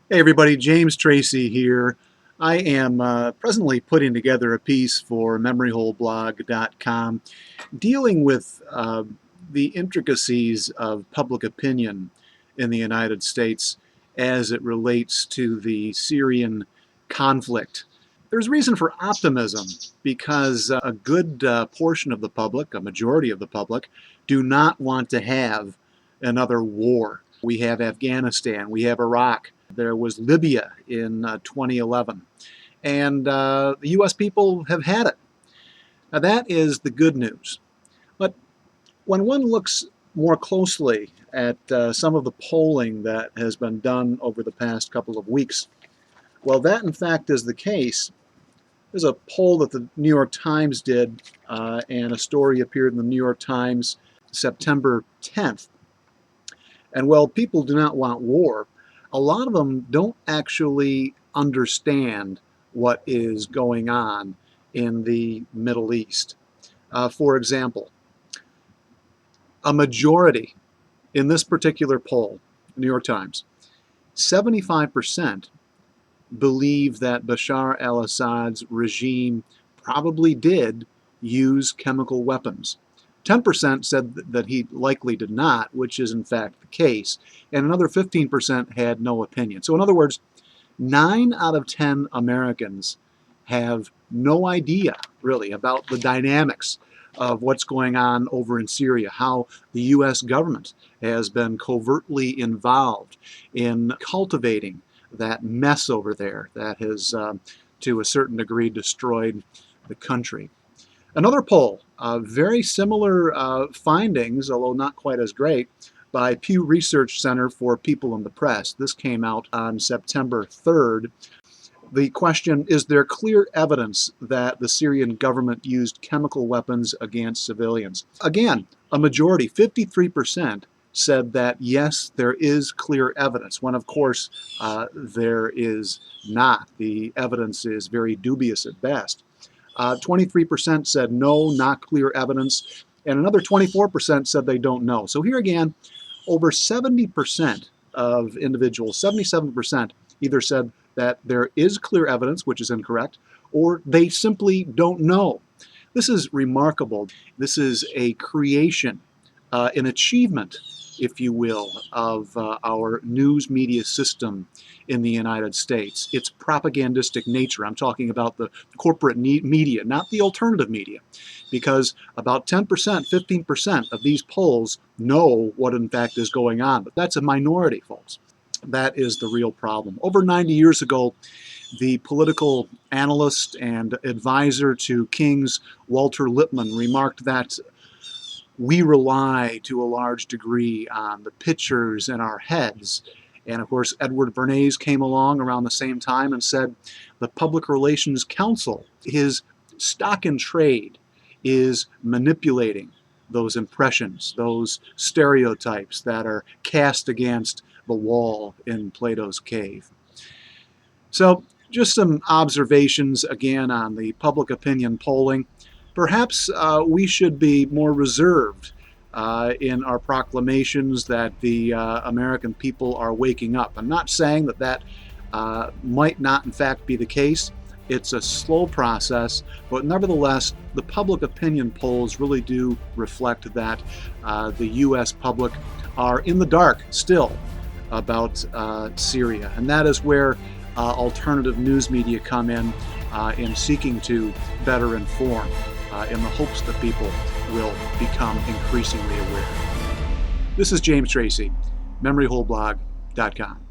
Hey everybody, James Tracy here. I am presently putting together a piece for memoryholeblog.com dealing with the intricacies of public opinion in the United States as it relates to the Syrian conflict. There's reason for optimism because a good portion of the public, a majority of the public, do not want to have another war. We have Afghanistan, we have Iraq, there was Libya in 2011, and the U.S. people have had it. Now that is the good news. But when one looks more closely at some of the polling that has been done over the past couple of weeks, well, that in fact is the case. There's a poll that the New York Times did, and a story appeared in the New York Times September 10th. And while people do not want war, a lot of them don't actually understand what is going on in the Middle East. For example, a majority in this particular poll, New York Times, 75% believe that Bashar al-Assad's regime probably did use chemical weapons. 10% said that he likely did not, which is in fact the case, and another 15% had no opinion. So in other words, 9 out of 10 Americans have no idea, really, about the dynamics of what's going on over in Syria, how the U.S. government has been covertly involved in cultivating that mess over there that has, to a certain degree, destroyed the country. Another poll, very similar findings, although not quite as great, by Pew Research Center for People in the Press. This came out on September 3rd. The question, is there clear evidence that the Syrian government used chemical weapons against civilians? Again, a majority, 53%, said that yes, there is clear evidence, when of course there is not. The evidence is very dubious at best. 23% said no, not clear evidence, and another 24% said they don't know. So here again, over 70% of individuals, 77%, either said that there is clear evidence, which is incorrect, or they simply don't know. This is remarkable. This is a creation, an achievement, if you will, of our news media system in the United States. Its propagandistic nature. I'm talking about the corporate media, not the alternative media, because about 10%, 15% of these polls know what in fact is going on, but that's a minority, folks. That is the real problem. Over 90 years ago, the political analyst and advisor to kings, Walter Lippmann, remarked that we rely to a large degree on the pictures in our heads. And of course, Edward Bernays came along around the same time and said the Public Relations Council, his stock in trade, is manipulating those impressions, those stereotypes that are cast against the wall in Plato's cave. So just some observations again on the public opinion polling. Perhaps we should be more reserved in our proclamations that the American people are waking up. I'm not saying that that might not in fact be the case. It's a slow process, but nevertheless, the public opinion polls really do reflect that the U.S. public are in the dark still about Syria. And that is where alternative news media come in seeking to better inform in the hopes that people will become increasingly aware. This is James Tracy, memoryholeblog.com.